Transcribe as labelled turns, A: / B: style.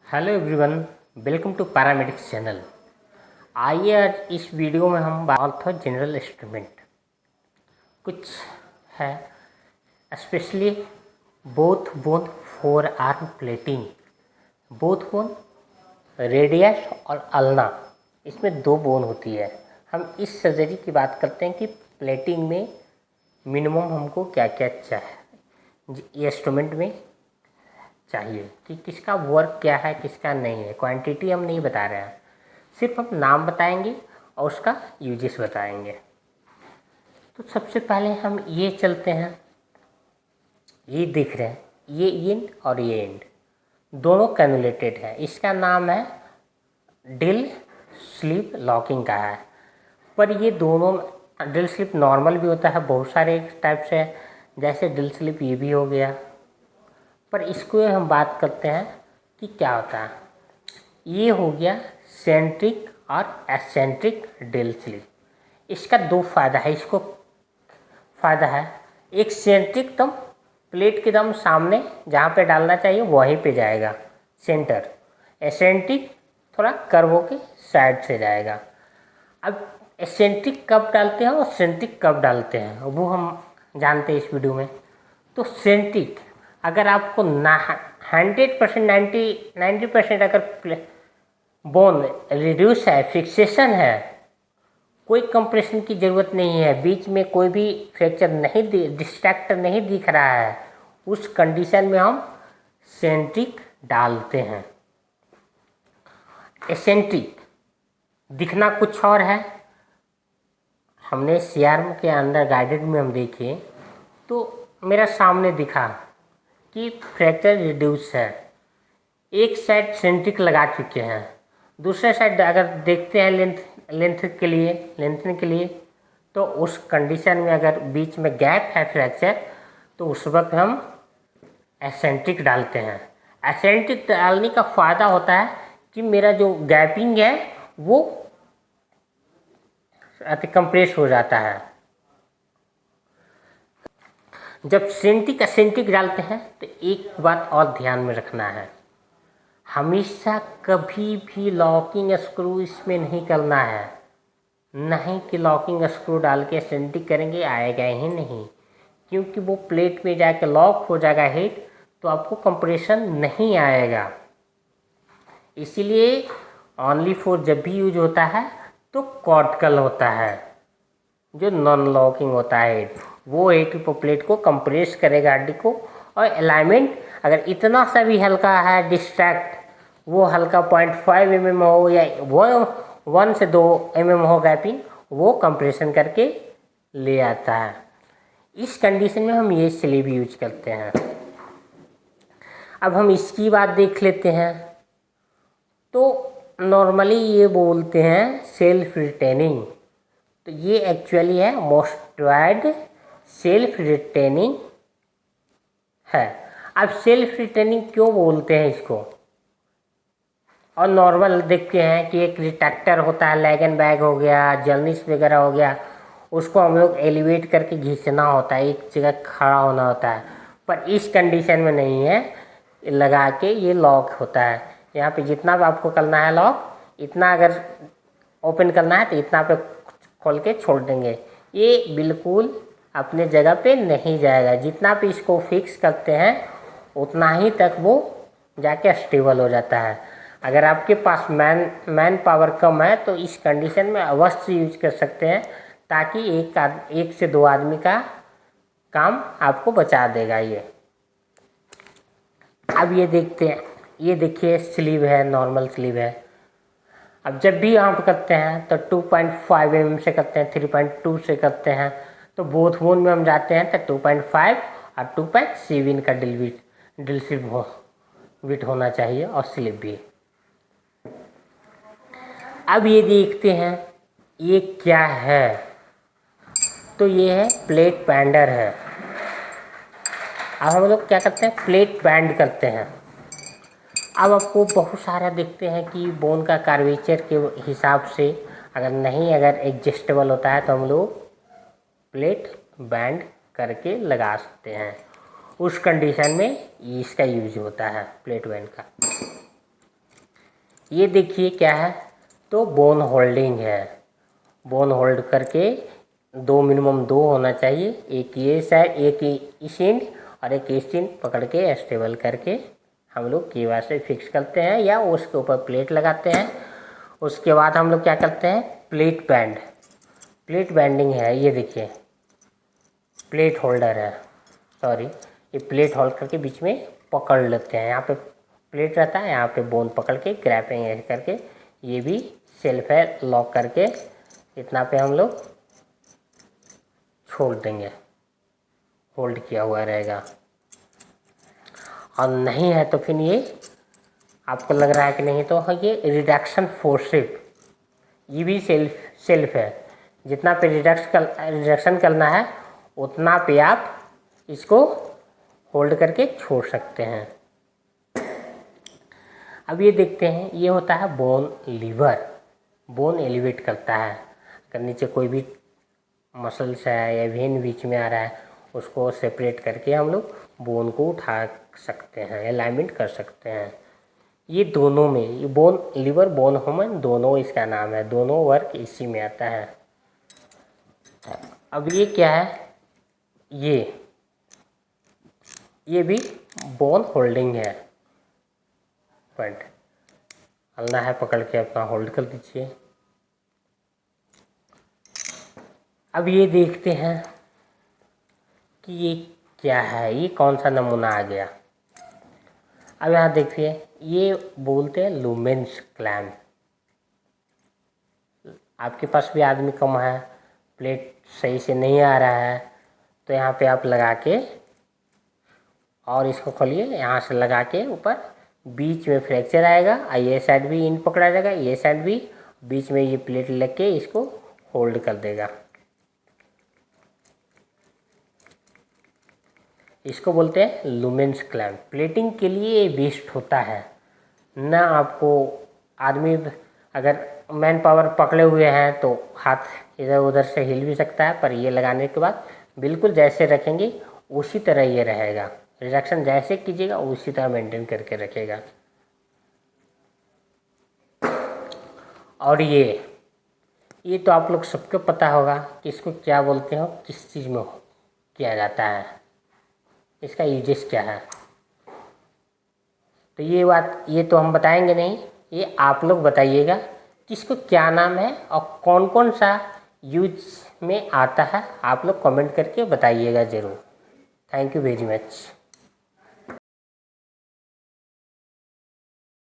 A: Hello everyone, welcome to paramedics channel. आइए आज इस वीडियो में हम बात हो जनरल इंस्ट्रूमेंट कुछ है, specially both bone four arm plating. Both bone radius और अल्ना, इसमें दो बोन होती है। हम इस सर्जरी की बात करते हैं कि प्लेटिंग में मिनिमम हमको क्या क्या चाहिए, ये इंस्ट्रूमेंट में चाहिए कि किसका वर्क क्या है किसका नहीं है। क्वांटिटी हम नहीं बता रहे हैं, सिर्फ हम नाम बताएंगे और उसका यूजेस बताएंगे। तो सबसे पहले हम ये चलते हैं, ये दिख रहे हैं, ये एंड और ये एंड दोनों कैनुलेटेड है। इसका नाम है डिल स्लिप लॉकिंग का है। पर ये दोनों डिल स्लिप नॉर्मल भी होता है, बहुत सारे टाइप से, जैसे डिल स्लिप ये भी हो गया। पर इसको हम बात करते हैं कि क्या होता है। ये हो गया सेंट्रिक और एसेंट्रिक डिल स्लिप। इसका दो फायदा है। इसको फायदा है, एक सेंट्रिक दम प्लेट के दम सामने जहाँ पे डालना चाहिए वहीं पे जाएगा सेंटर। एसेंट्रिक थोड़ा कर्व के साइड से जाएगा। अब एसेंट्रिक कब डालते हैं और सेंट्रिक कब डालते हैं वो हम जानते हैं इस वीडियो में। तो सेंट्रिक अगर आपको 100% 90% अगर बोन रिड्यूस है, फिक्सेशन है, कोई कंप्रेशन की ज़रूरत नहीं है, बीच में कोई भी फ्रैक्चर नहीं, डिस्ट्रैक्टर नहीं दिख रहा है, उस कंडीशन में हम सेंट्रिक डालते हैं। एसेंट्रिक दिखना कुछ और है। हमने सीआरएम के अंदर गाइडेड में हम देखे तो मेरा सामने दिखा कि फ्रैक्चर रिड्यूस है। एक साइड सेंट्रिक लगा चुके हैं, दूसरे साइड अगर देखते हैं लेंथन के लिए तो उस कंडीशन में अगर बीच में गैप है फ्रैक्चर तो उस वक्त हम एसेंट्रिक डालते हैं। एसेंट्रिक डालने का फ़ायदा होता है कि मेरा जो गैपिंग है वो अति कंप्रेस हो जाता है। जब सेंट्रिक एसेंट्रिक डालते हैं तो एक बात और ध्यान में रखना है, हमेशा कभी भी लॉकिंग स्क्रू इसमें नहीं करना है। नहीं कि लॉकिंग स्क्रू डाल के एसेंट्रिक करेंगे आएगा ही नहीं, क्योंकि वो प्लेट में जाके लॉक हो जाएगा हेड, तो आपको कंप्रेशन नहीं आएगा। इसीलिए ओनली फॉर जब भी यूज होता है तो कॉर्टिकल होता है, जो नॉन लॉकिंग होता है, वो हेड को प्लेट को कंप्रेस करेगा हड्डी को। और अलाइनमेंट अगर इतना सा भी हल्का है डिस्ट्रैक्ट, वो हल्का 0.5 mm हो या वो 1 से 2 mm हो गैपिंग, वो कंप्रेशन करके ले आता है। इस कंडीशन में हम ये स्लीव यूज करते हैं। अब हम इसकी बात देख लेते हैं। तो नॉर्मली ये बोलते हैं सेल्फ रिटेनिंग, तो ये एक्चुअली है मोस्टवाइड सेल्फ रिटेनिंग है। अब सेल्फ रिटेनिंग क्यों बोलते हैं इसको, और नॉर्मल देखते हैं कि एक रिट्रैक्टर होता है, लैगन बैग हो गया, जर्निस वगैरह हो गया, उसको हम लोग एलिवेट करके घिसना होता है, एक जगह खड़ा होना होता है। पर इस कंडीशन में नहीं है, लगा के ये लॉक होता है। यहाँ पे जितना भी आपको करना है लॉक, इतना अगर ओपन करना है तो इतना पे खोल के छोड़ देंगे, ये बिल्कुल अपने जगह पे नहीं जाएगा। जितना भी इसको फिक्स करते हैं उतना ही तक वो जाके स्टेबल हो जाता है। अगर आपके पास मैन पावर कम है तो इस कंडीशन में अवश्य यूज कर सकते हैं, ताकि एक से दो आदमी का काम आपको बचा देगा ये। अब ये देखते हैं, ये देखिए स्लीव है, नॉर्मल स्लीव है। अब जब भी आप करते हैं तो 2.5 mm से करते हैं, 3.2 से करते हैं, तो बोथ बोन में हम जाते हैं तो 2.5 और 2.7 का डिल स्लिप विट होना चाहिए और स्लिप भी। अब ये देखते हैं ये क्या है, तो ये है प्लेट बैंडर है। अब हम लोग क्या करते हैं, प्लेट बैंड करते हैं। अब आपको बहुत सारा देखते हैं कि बोन का कर्वेचर के हिसाब से अगर एडजस्टेबल होता है तो हम लोग प्लेट बैंड करके लगा सकते हैं। उस कंडीशन में इसका यूज होता है प्लेट बैंड का। ये देखिए क्या है, तो बोन होल्डिंग है। बोन होल्ड करके दो मिनिमम दो होना चाहिए, एक ये साइड, एक इस एंड और एक इस एंड पकड़ के स्टेबल करके हम लोग कीवा से फिक्स करते हैं या उसके ऊपर प्लेट लगाते हैं। उसके बाद हम लोग क्या करते हैं, प्लेट बैंड, प्लेट बैंडिंग है। ये देखिए प्लेट होल्डर है, सॉरी ये प्लेट होल्ड करके बीच में पकड़ लेते हैं। यहाँ पे प्लेट रहता है, यहाँ पे बोन पकड़ के ग्रैपिंग ऐसे करके, ये भी सेल्फ है, लॉक करके इतना पे हम लोग छोड़ देंगे, होल्ड किया हुआ रहेगा। और नहीं है तो फिर ये आपको लग रहा है कि नहीं, तो हाँ ये रिडक्शन फोर्सेप, ये भी सेल्फ है। जितना पे रिडक्शन करना है उतना पे आप इसको होल्ड करके छोड़ सकते हैं। अब ये देखते हैं, ये होता है बोन लीवर, बोन एलिवेट करता है। अगर नीचे कोई भी मसल्स है या वेन बीच में आ रहा है, उसको सेपरेट करके हम लोग बोन को उठा सकते हैं, अलाइनमेंट कर सकते हैं। ये दोनों में, ये बोन लीवर बोन ह्यूमन दोनों इसका नाम है, दोनों वर्क इसी में आता है। अब ये क्या है, ये भी बोन होल्डिंग है। पॉइंट हलना है, पकड़ के अपना होल्ड कर दीजिए। अब ये देखते हैं कि ये क्या है, ये कौन सा नमूना आ गया। अब यहाँ देखिए, ये बोलते हैं लुमेंस क्लैम्प। आपके पास भी आदमी कम है, प्लेट सही से नहीं आ रहा है, तो यहाँ पे आप लगा के और इसको खोलिए, यहाँ से लगा के ऊपर बीच में फ्रैक्चर आएगा, ये साइड भी इन पकड़ा जाएगा, ये साइड भी, बीच में ये प्लेट लग के इसको होल्ड कर देगा। इसको बोलते हैं लुमेंस क्लैम्प। प्लेटिंग के लिए ये बेस्ट होता है ना। आपको आदमी अगर मैन पावर पकड़े हुए हैं तो हाथ इधर उधर से हिल भी सकता है, पर ये लगाने के बाद बिल्कुल जैसे रखेंगे उसी तरह ये रहेगा। रिडक्शन जैसे कीजिएगा उसी तरह मेंटेन करके रखेगा। और ये तो आप लोग सबको पता होगा कि इसको क्या बोलते हो, किस चीज़ में किया जाता है, इसका यूजेस क्या है। तो ये बात ये तो हम बताएंगे नहीं, ये आप लोग बताइएगा कि इसको क्या नाम है और कौन कौन सा यूज में आता है। आप लोग कमेंट करके बताइएगा ज़रूर। Thank you very much.